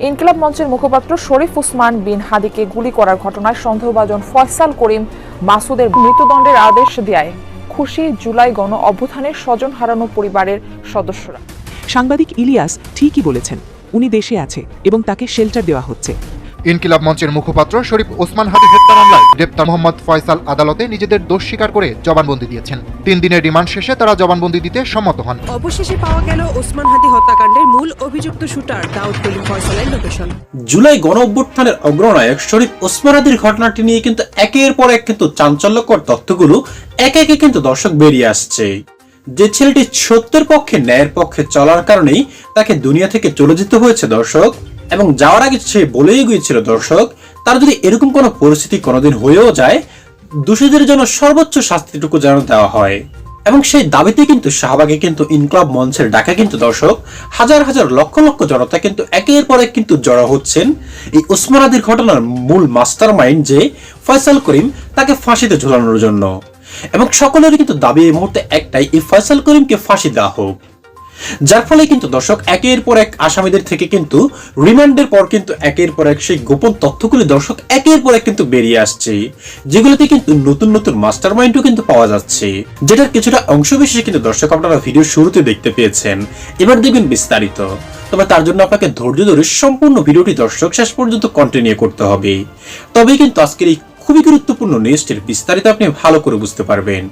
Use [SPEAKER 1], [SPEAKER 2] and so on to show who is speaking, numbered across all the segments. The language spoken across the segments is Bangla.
[SPEAKER 1] ইনকিলাব মঞ্চের মুখপাত্র শরীফ ওসমান বিন হাদিকে গুলি করার ঘটনায় সন্দেহভাজন ফয়সাল করিম মাসুদের মৃত্যুদণ্ডের আদেশ দেয় খুশি জুলাই গণ অভ্যুত্থানের স্বজন হারানো পরিবারের সদস্যরা।
[SPEAKER 2] সাংবাদিক ইলিয়াস ঠিকই বলেছেন, উনি দেশে আছে এবং তাকে শেল্টার দেওয়া হচ্ছে।
[SPEAKER 3] ইনকিলাব মঞ্চের মুখপাত্র শরীফ ওসমান হাদি হত্যা মামলায় গ্রেপ্তার মোহাম্মদ ফয়সাল আদালতে নিজেদের দোষ স্বীকার করে জবানবন্দি দিয়েছেন। 3 দিনের রিমান্ড শেষে তারা জবানবন্দি দিতে সম্মত হন।
[SPEAKER 4] অবশেষে পাওয়া গেল ওসমান হাদি হত্যাকাণ্ডের মূল অভিযুক্ত শুটার দাউদ কলিম ফয়সালের লোকেশন।
[SPEAKER 5] জুলাই গণ অভ্যুত্থানের অগ্রনায়ক শরীফ ওসমান হাদির ঘটনাটি নিয়ে কিন্তু একের পর এক কিন্তু চাঞ্চল্যকর তথ্যগুলো একে একে কিন্তু দর্শক বেরিয়ে আসছে। যে ছেলেটি সত্যের পক্ষে ন্যায়ের পক্ষে চলার কারণেই তাকে দুনিয়া থেকে চলে যেতে হয়েছে দর্শক, এবং যাওয়ার আগে সে বলেই গিয়েছিল দর্শক, তার যদি এরকম কোনো পরিস্থিতি কোনোদিন হয়েও যায়, দোষীদের জন্য সর্বোচ্চ শাস্তিটুকু যেন দেওয়া হয়। এবং সেই দাবিতে কিন্তু শাহবাগে কিন্তু ইনকিলাব মঞ্চের ডাকা কিন্তু দর্শক হাজার হাজার লক্ষ লক্ষ জনতা কিন্তু একের পর এক কিন্তু জড়ো হচ্ছেন এই ওসমান হাদির ঘটনার মূল মাস্টার মাইন্ড যে ফয়সাল করিম, তাকে ফাঁসিতে ঝুলানোর জন্য। এবং সকলেরই কিন্তু দাবি এই মুহূর্তে একটাই, এই ফয়সাল করিমকে ফাঁসি দেওয়া হোক। যার ফলে কিন্তু দর্শক একের পর এক আসামিদের থেকে কিন্তু রিমান্ডের পর কিন্তু একের পর এক সেই গোপন তথ্যগুলি দর্শক একের পর এক কিন্তু বেরিয়ে আসছে, যেগুলোতে কিন্তু নতুন নতুন মাস্টার মাইন্ডও কিন্তু পাওয়া যাচ্ছে, যেটার কিছুটা অংশ বিশেষ কিন্তু দর্শক আপনারা ভিডিও শুরুতে দেখতে পেয়েছেন। এবার দেখবেন বিস্তারিত। তবে তার জন্য আপনাকে ধৈর্য ধরে সম্পূর্ণ ভিডিওটি দর্শক শেষ পর্যন্ত কন্টিনিউ করতে হবে, তবেই কিন্তু আজকের এই খুবই গুরুত্বপূর্ণ নিউজটির বিস্তারিত আপনি ভালো করে বুঝতে পারবেন।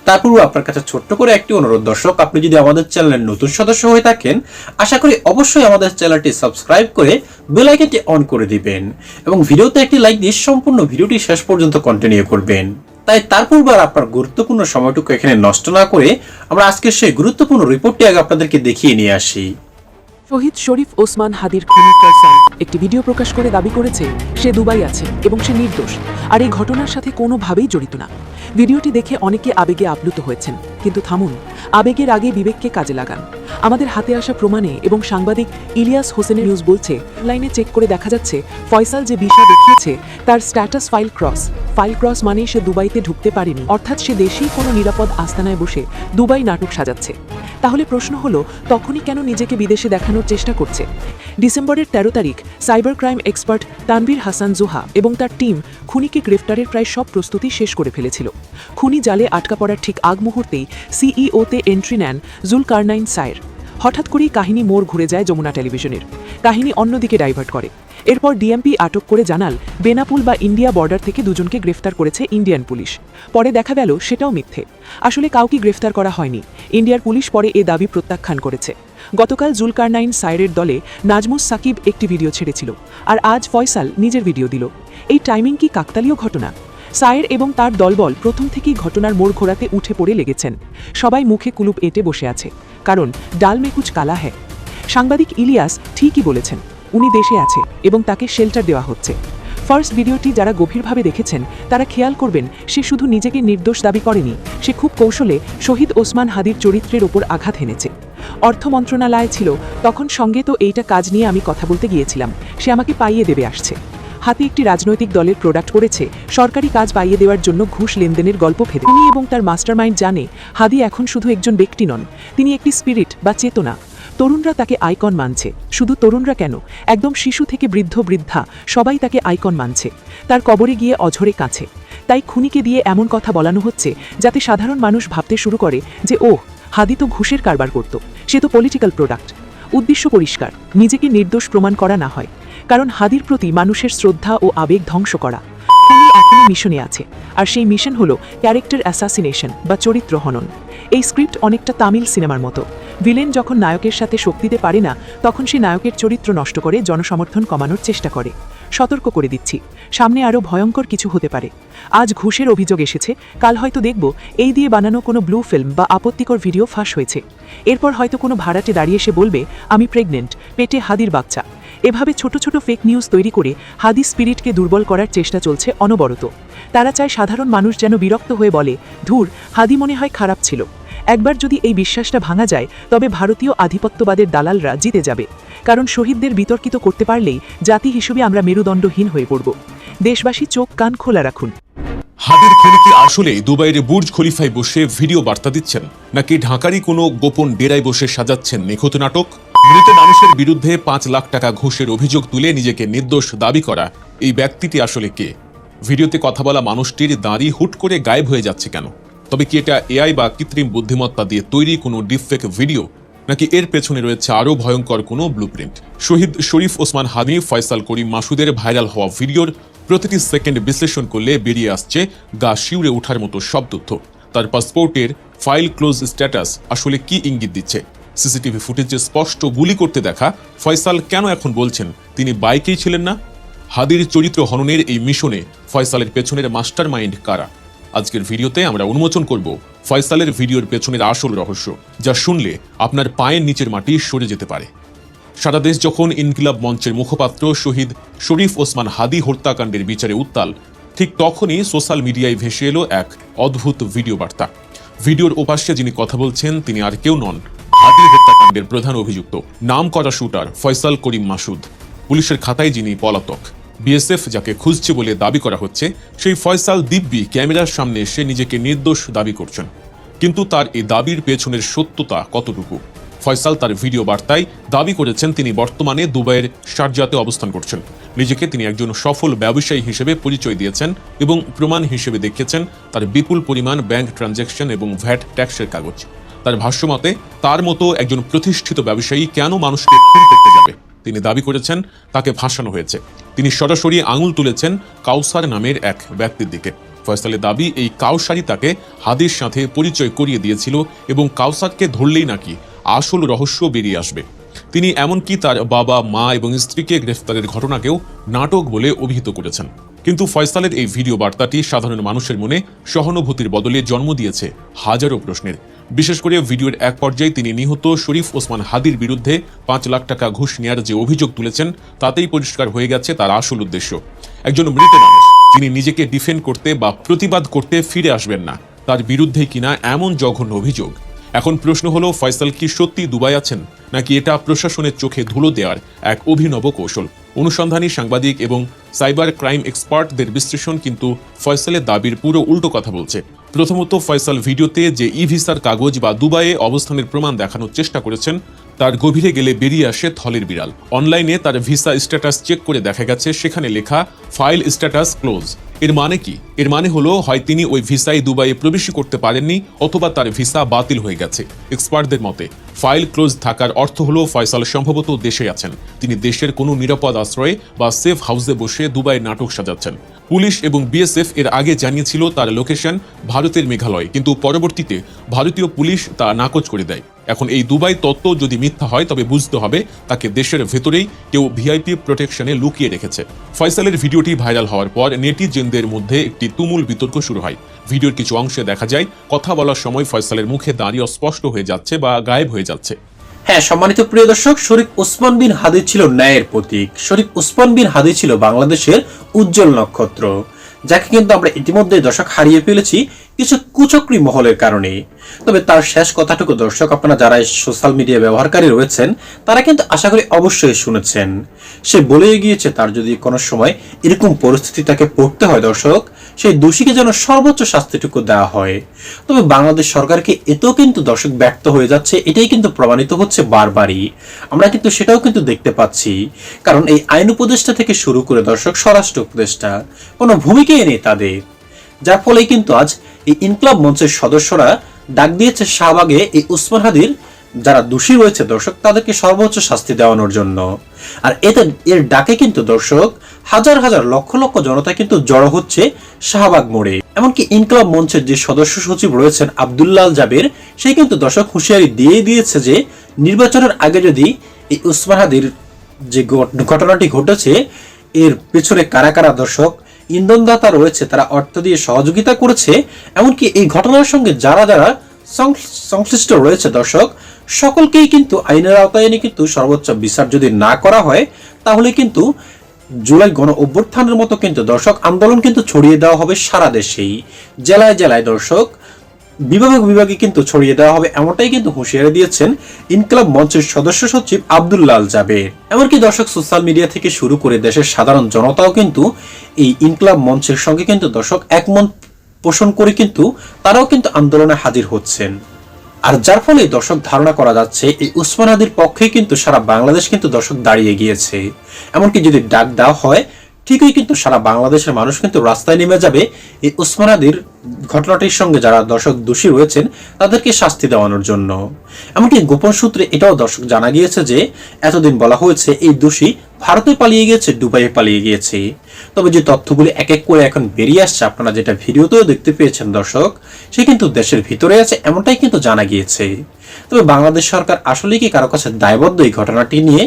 [SPEAKER 5] তারপর আপনার কাছে ছোট্ট করে একটি অনুরোধ দর্শক, আপনি যদি আমাদের চ্যানেলের নতুন সদস্য হয়ে থাকেন, আশা করি অবশ্যই আমাদের চ্যানেলটি সাবস্ক্রাইব করে বেল আইকনটি অন করে দিবেন এবং ভিডিওতে একটি লাইক দিয়ে সম্পূর্ণ ভিডিওটি শেষ পর্যন্ত কন্টিনিউ করবেন। তাই তারপর আপনার গুরুত্বপূর্ণ সময়টুকু এখানে নষ্ট না করে আমরা আজকের সেই গুরুত্বপূর্ণ রিপোর্টটি আগে আপনাদেরকে দেখিয়ে নিয়ে আসি।
[SPEAKER 2] শহীদ শরীফ ওসমান হাদির খুনি ফয়সাল একটি ভিডিও প্রকাশ করে দাবি করেছে সে দুবাই আছে এবং সে নির্দোষ, আর এই ঘটনার সাথে কোনোভাবেই জড়িত না। ভিডিওটি দেখে অনেকে আবেগে আপ্লুত হয়েছেন, কিন্তু থামুন, আবেগের আগে বিবেককে কাজে লাগান। আমাদের হাতে আসা প্রমাণে এবং সাংবাদিক ইলিয়াস হোসেনের নিউজ বলছে, লাইনে চেক করে দেখা যাচ্ছে ফয়সাল যে ভিসা দেখিয়েছে তার স্ট্যাটাস ফাইল ক্রস মানে সে দুবাইতে ঢুকতে পারেনি, অর্থাৎ সে দেশেই কোনো নিরাপদ আস্তানায় বসে দুবাই নাটক সাজাচ্ছে। তাহলে প্রশ্ন হলো, তখনই কেন নিজেকে বিদেশে দেখানোর চেষ্টা করছে? ডিসেম্বরের 13 তারিখ cyber crime expert Tanvir Hasan Joha এবং তার টিম খুনিকে গ্রেফতারের প্রায় সব প্রস্তুতি শেষ করে ফেলেছিল। খুনি জালে আটকা পড়ার ঠিক আগ মুহূর্তেই সিইওতে এন্ট্রি নেন জুলকারনাইন সায়ের। হঠাৎ করেই কাহিনী মোড় ঘুরে যায় যমুনা টেলিভিশনের। কাহিনী অন্যদিকে ডাইভার্ট করে। এরপর ডিএমপি আটক করে জানাল বেনাপুল বা ইন্ডিয়া বর্ডার থেকে দুজনকে গ্রেফতার করেছে ইন্ডিয়ান পুলিশ। পরে দেখা গেল সেটাও মিথ্যে, আসলে কাউকে গ্রেফতার করা হয়নি। ইন্ডিয়ার পুলিশ পরে এ দাবি প্রত্যাখ্যান করেছে। গতকাল জুলকারনাইন সায়ের দলে নাজমুস সাকিব একটি ভিডিও ছেড়েছিল, আর আজ ফয়সাল নিজের ভিডিও দিল। এই টাইমিং কি কাকতালীয় ঘটনা? সায়ের এবং তার দলবল প্রথম থেকেই ঘটনার মোড় ঘোরাতে উঠে পড়ে লেগেছেন। সবাই মুখে কুলুপ এঁটে বসে আছে, কারণ ডাল মে কুচ কালা হ্যায়। সাংবাদিক ইলিয়াস ঠিকই বলেছেন, উনি দেশে আছে এবং তাকে শেল্টার দেওয়া হচ্ছে। ফার্স্ট ভিডিওটি যারা গভীরভাবে দেখেছেন তারা খেয়াল করবেন, সে শুধু নিজেকে নির্দোষ দাবি করেনি, সে খুব কৌশলে শহীদ ওসমান হাদির চরিত্রের ওপর আঘাত হেনেছে। অর্থ মন্ত্রণালয় ছিল তখন, সঙ্গে তো এইটা কাজ নিয়ে আমি কথা বলতে গিয়েছিলাম, সে আমাকে পাইয়ে দেবে আসছে। হাতে একটি রাজনৈতিক দলের প্রোডাক্ট করেছে, সরকারি কাজ পাইয়ে দেওয়ার জন্য ঘুষ লেনদেনের গল্প ফেলে। উনি এবং তার মাস্টারমাইন্ড জানে হাদি এখন শুধু একজন ব্যক্তি নন, তিনি একটি স্পিরিট বা চেতনা। তরুণরা তাকে আইকন মানছে, শুধু তরুণরা কেন, একদম শিশু থেকে বৃদ্ধ বৃদ্ধা সবাই তাকে আইকন মানছে। তার কবরে গিয়ে অঝরে কাছে। তাই খুনিকে দিয়ে এমন কথা বলানো হচ্ছে যাতে সাধারণ মানুষ ভাবতে শুরু করে যে ওহ, হাদি তো ঘুষের কারবার করত, সে তো পলিটিক্যাল প্রোডাক্ট। উদ্দেশ্য পরিষ্কার, নিজেকে নির্দোষ প্রমাণ করা না হয়, কারণ হাদির প্রতি মানুষের শ্রদ্ধা ও আবেগ ধ্বংস করা। খুনি এখনও মিশনে আছে, আর সেই মিশন হলো ক্যারেক্টার অ্যাসাসিনেশন বা চরিত্র হনন। এই স্ক্রিপ্ট অনেকটা তামিল সিনেমার মতো। ভিলেন যখন নায়কের সাথে শক্তিতে পারে না, তখন সে নায়কের চরিত্র নষ্ট করে জনসমর্থন কমানোর চেষ্টা করে। সতর্ক করে দিচ্ছি, সামনে আরও ভয়ঙ্কর কিছু হতে পারে। আজ ঘুষের অভিযোগ এসেছে, কাল হয়তো দেখব এই দিয়ে বানানো কোনো ব্লু ফিল্ম বা আপত্তিকর ভিডিও ফাঁস হয়েছে। এরপর হয়তো কোনো ভাড়াটে দাঁড়িয়ে এসে বলবে আমি প্রেগনেন্ট, পেটে হাদির বাচ্চা। এভাবে ছোট ছোট ফেক নিউজ তৈরি করে হাদি স্পিরিটকে দুর্বল করার চেষ্টা চলছে অনবরত। তারা চায় সাধারণ মানুষ যেন বিরক্ত হয়ে বলে, ধুর, হাদি মনে হয় খারাপ ছিল। একবার যদি এই বিশ্বাসটা ভাঙা যায়, তবে ভারতীয় আধিপত্যবাদের দালালরা জিতে যাবে। কারণ শহীদদের বিতর্কিত করতে পারলেই জাতি হিসেবে আমরা মেরুদণ্ডহীন হয়ে পড়ব। দেশবাসী চোখ কান খোলা রাখুন।
[SPEAKER 6] হাদির খুনি কি আসলে দুবাইয়ের বুর্জ খলিফায় বসে ভিডিও বার্তা দিচ্ছেন, নাকি ঢাকারই কোনো গোপন ডেরায় বসে সাজাচ্ছেন নিখুঁত নাটক? মৃত মানুষের বিরুদ্ধে 5 লাখ টাকা ঘুষের অভিযোগ তুলে নিজেকে নির্দোষ দাবি করা এই ব্যক্তিটি আসলে কে? ভিডিওতে কথা বলা মানুষটির দাড়ি হুট করে গায়েব হয়ে যাচ্ছে কেন? তবে কি এটা এআই বা কৃত্রিম বুদ্ধিমত্তা দিয়ে তৈরি কোনো ডিপফেক ভিডিও, নাকি এর পেছনে রয়েছে আরও ভয়ঙ্কর কোনো ব্লুপ্রিন্ট? শহীদ শরীফ ওসমান হাদি, ফয়সাল করিম মাসুদের ভাইরাল হওয়া ভিডিওর প্রতিটি সেকেন্ড বিশ্লেষণ করলে বেরিয়ে আসছে গা শিউরে ওঠার মতো সব তথ্য। তার পাসপোর্টের ফাইল ক্লোজ স্ট্যাটাস আসলে কি ইঙ্গিত দিচ্ছে? সিসিটিভি ফুটেজে স্পষ্ট গুলি করতে দেখা ফয়সাল কেন এখন বলছেন তিনি বাইকেই ছিলেন না? হাদির চরিত্র হননের এই মিশনে ফয়সালের পেছনের মাস্টার মাইন্ড কারা? আজকের ভিডিওতে আমরা উন্মোচন করব ফয়সালের ভিডিওর পেছনের আসল রহস্য, যা শুনলে আপনার পায়ের নিচের মাটি সরে যেতে পারে। সারা দেশ যখন ইনকিলাব মঞ্চের মুখপাত্র শহীদ শরীফ ওসমান হাদি হত্যাকাণ্ডের বিচারে উত্তাল, ঠিক তখনই সোশ্যাল মিডিয়ায় ভেসে এলো এক অদ্ভুত ভিডিও বার্তা। ভিডিওর ওপাশে যিনি কথা বলছেন তিনি আর কেউ নন, হাদি হত্যাকাণ্ডের প্রধান অভিযুক্ত, নাম করা শুটার ফয়সাল করিম মাসুদ। পুলিশের খাতায় যিনি পলাতক, বিএসএফ যাকে খুঁজছে বলে দাবি করা হচ্ছে, সেই ফয়সাল দিব্যি ক্যামেরার সামনে এসে নিজেকে নির্দোষ দাবি করছেন। কিন্তু তার এই দাবির পেছনের সত্যতা কতটুকু? ফয়সাল তার ভিডিও বার্তায় দাবি করেছেন তিনি বর্তমানে দুবাইয়ের শারজাতে অবস্থান করছেন। নিজেকে তিনি একজন সফল ব্যবসায়ী হিসেবে পরিচয় দিয়েছেন এবং প্রমাণ হিসেবে দেখিয়েছেন তার বিপুল পরিমাণ ব্যাংক ট্রানজ্যাকশন এবং ভ্যাট ট্যাক্সের কাগজ। তার ভাষ্যমতে তার মতো একজন প্রতিষ্ঠিত ব্যবসায়ী কেন মানুষকে খুন করতে যাবে? তিনি দাবি করেছেন তাকে ফাঁসানো হয়েছে। তিনি সরাসরি আঙুল তুলেছেন কাউসার নামের এক ব্যক্তির দিকে। ফয়সালের দাবি এই কাউসারই তাকে হাদির সাথে পরিচয় করিয়ে দিয়েছিল এবং কাউসারকে ধরলেই নাকি আসল রহস্য বেরিয়ে আসবে। তিনি এমনকি তার বাবা, মা এবং স্ত্রীকে গ্রেফতারের ঘটনাকেও নাটক বলে অভিহিত করেছেন। কিন্তু ফয়সালের এই ভিডিও বার্তাটি সাধারণ মানুষের মনে সহানুভূতির বদলে জন্ম দিয়েছে হাজারো প্রশ্নের। বিশেষ করে ভিডিওর এক পর্যায়ে তিনি নিহত শরীফ ওসমান হাদির বিরুদ্ধে 5 লাখ টাকা ঘুষ নেওয়ার যে অভিযোগ তুলেছেন, তাতেই পরিষ্কার হয়ে গেছে তার আসল উদ্দেশ্য। একজন মৃত মানুষ যিনি নিজেকে ডিফেন্ড করতে বা প্রতিবাদ করতে ফিরে আসবেন না, তার বিরুদ্ধে কিনা এমন জঘন্য অভিযোগ। এখন প্রশ্ন হলো, ফয়সাল কি সত্যি দুবাই আছেন, নাকি এটা প্রশাসনের চোখে ধুলো দেওয়ার এক অভিনব কৌশল? অনুসন্ধানী সাংবাদিক এবং সাইবার ক্রাইম এক্সপার্টদের বিশ্লেষণ কিন্তু ফয়সালের দাবির পুরো উল্টো কথা বলছে। প্রথমত, ফয়সাল ভিডিওতে যে ই ভিসার কাগজ বা দুবাইয়ে অবস্থানের প্রমাণ দেখানোর চেষ্টা করেছেন, তার গভীরে গেলে বেরিয়ে আসে থলের বিড়াল। অনলাইনে তার ভিসা স্ট্যাটাস চেক করে দেখা গেছে সেখানে লেখা ফাইল স্ট্যাটাস ক্লোজ। এর মানে কি? এর মানে হলো হয় তিনি ওই ভিসায় দুবাইয়ে প্রবেশই করতে পারেননি, অথবা তার ভিসা বাতিল হয়ে গেছে। এক্সপার্টদের মতে ফাইল ক্লোজ থাকার অর্থ হলো ফয়সাল সম্ভবত দেশে আছেন। তিনি দেশের কোনো নিরাপদ আশ্রয়ে বা সেফ হাউসে বসে দুবাই নাটক সাজাচ্ছেন। পুলিশ এবং বিএসএফ এর আগে জানিয়েছিল তার লোকেশন ভারতের মেঘালয়, কিন্তু পরবর্তীতে ভারতীয় পুলিশ তা নাকচ করে দেয়। এখন এই দুবাই তত্ত্ব যদি মিথ্যা হয়, তবে বুঝতে হবে তাকে দেশের ভেতরেই কেউ ভিআইপি প্রোটেকশনে লুকিয়ে রেখেছে। ফয়সালের ভিডিওটি ভাইরাল হওয়ার পর নেটিজেনদের মধ্যে একটি তুমুল বিতর্ক শুরু হয়। ভিডিওর কিছু অংশে দেখা যায় কথা বলার সময় ফয়সালের মুখে দাঁড়িয়ে অস্পষ্ট হয়ে যাচ্ছে বা গায়েব হয়ে যাচ্ছে।
[SPEAKER 5] হ্যাঁ, সম্মানিত প্রিয় দর্শক, শরীফ ওসমান বিন হাদি ছিল ন্যায়ের প্রতীক। শরীফ ওসমান বিন হাদি ছিল বাংলাদেশের উজ্জ্বল নক্ষত্র, যাকে কিন্তু আমরা ইতিমধ্যে দর্শক হারিয়ে ফেলেছি কিছু কুচক্রী মহলের কারণে। তবে তার শেষ কথাটুকু দর্শক আপনারা যারা সোশ্যাল মিডিয়া ব্যবহারকারী রয়েছেন তারা কিন্তু আশা করি অবশ্যই শুনেছেন। সে বলে গিয়েছে তার যদি কোনো সময় এরকম পরিস্থিতি তাকে পড়তে হয় দর্শক, সেই দোষীকে যেন সর্বোচ্চ শাস্তিটুকু দেওয়া হয়। তবে বাংলাদেশ সরকারকে এতেও কিন্তু দর্শক ব্যর্থ হয়ে যাচ্ছে, এটাই কিন্তু প্রমাণিত হচ্ছে বারবারই। আমরা কিন্তু সেটাও কিন্তু দেখতে পাচ্ছি, কারণ এই আইন উপদেষ্টা থেকে শুরু করে দর্শক স্বরাষ্ট্র উপদেষ্টা কোনো ভূমিকাই নেই তাদের, যার ফলে কিন্তু আজ এই ইনকিলাব মঞ্চের সদস্যরা ডাক দিয়েছে শাহবাগে এই ওসমান হাদির যারা দোষী রয়েছে দর্শক তাদেরকে সর্বোচ্চ শাস্তি দেওয়ানোর জন্য। আর এর ডাকে কিন্তু দর্শক হাজার হাজার লক্ষ লক্ষ জনতা কিন্তু জড়ো হচ্ছে শাহবাগ মোড়ে। এমনকি ইনকিলাব মঞ্চের যে সদস্য সচিব রয়েছেন আব্দুল্লাহ জাবের, সে কিন্তু দর্শক হুঁশিয়ারি দিয়ে দিয়েছে যে নির্বাচনের আগে যদি এই ওসমান হাদির যে ঘটনাটি ঘটেছে এর পেছনে কারা কারা দর্শক ইন্ধনদাতা রয়েছে, তারা অর্থ দিয়ে সহযোগিতা করেছে, এমনকি এই ঘটনার সঙ্গে যারা যারা সংশ্লিষ্ট রয়েছে দর্শক সকলকেই কিন্তু আইনের আওতায় এনে কিন্তু সর্বোচ্চ বিচার যদি না করা হয়, তাহলে কিন্তু জুলাই গণ অভ্যুত্থানের মতো কিন্তু দর্শক আন্দোলন কিন্তু ছড়িয়ে দেওয়া হবে সারা দেশেই, জেলায় জেলায় দর্শক বিভাগে বিভাগে কিন্তু ছড়িয়ে দেওয়া হবে, এমনটাই কিন্তু হুঁশিয়ারি দিয়েছেন ইনকিলাব মঞ্চের সদস্য সচিব আব্দুল্লাহ জাবের। এমনকি দর্শক সোশ্যাল মিডিয়া থেকে শুরু করে দেশের সাধারণ জনতাও কিন্তু এই ইনকিলাব মঞ্চের সঙ্গে কিন্তু দর্শক একমত পোষণ করে কিন্তু তারাও কিন্তু আন্দোলনে হাজির হচ্ছেন। আর যার ফলে দর্শক ধারণা করা যাচ্ছে এই ওসমান হাদির পক্ষে কিন্তু সারা বাংলাদেশ কিন্তু দর্শক দাঁড়িয়ে গিয়েছে। এমনকি যদি ডাক দেওয়া হয় ঠিকই কিন্তু সারা বাংলাদেশের মানুষ কিন্তু রাস্তায় নেমে যাবে এই ওসমান হাদির ঘটনাটির সঙ্গে যারা দর্শক দোষী রয়েছেন তাদেরকে শাস্তি দেওয়ানোর জন্য। এমনকি গোপন সূত্রে এটাও দর্শক জানা গিয়েছে যে এতদিন বলা হয়েছে এই দোষী ভারতে পালিয়ে গিয়েছে, দুবাইয়ে পালিয়ে গিয়েছে। তবে যে তথ্যগুলি এক এক করে এখন বেরিয়ে আসছে, আপনারা যেটা ভিডিওতেও দেখতে পেয়েছেন দর্শক, সে কিন্তু দেশের ভিতরে আছে এমনটাই কিন্তু জানা গিয়েছে। তবে বাংলাদেশ সরকার আসলে কি কারো কাছে দায়বদ্ধ এই ঘটনাটি নিয়ে?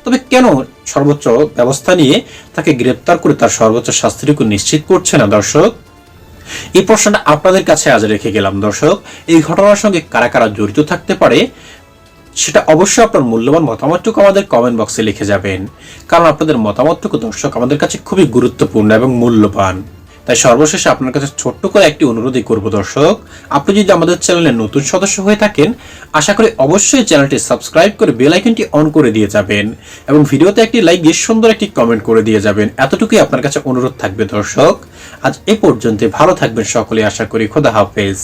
[SPEAKER 5] তবে কেন সর্বোচ্চ ব্যবস্থা নিয়ে তাকে গ্রেপ্তার করে তার সর্বোচ্চ শাস্তিটুকু নিশ্চিত করছে না দর্শক? এই প্রশ্নটা আপনাদের কাছে আজ রেখে গেলাম দর্শক। এই ঘটনার সঙ্গে কারা কারা জড়িত থাকতে পারে সেটা অবশ্যই আপনার মূল্যবান মতামতটুকু আমাদের কমেন্ট বক্সে লিখে যাবেন, কারণ আপনাদের মতামতটুকু দর্শক আমাদের কাছে খুবই গুরুত্বপূর্ণ এবং মূল্যবান। তাই সর্বশেষে আপনার কাছে ছোট্ট করে একটি অনুরোধই করব দর্শক, আপনি যদি আমাদের চ্যানেলের নতুন সদস্য হয়ে থাকেন আশা করি অবশ্যই চ্যানেলটি সাবস্ক্রাইব করে বেল আইকনটি অন করে দিয়ে যাবেন এবং ভিডিওতে একটি লাইক দিয়ে সুন্দর একটি কমেন্ট করে দিয়ে যাবেন। এতটুকুই আপনার কাছে অনুরোধ থাকবে দর্শক। আজ এ পর্যন্ত, ভালো থাকবেন সকলে, আশা করি। খোদা হাফেজ।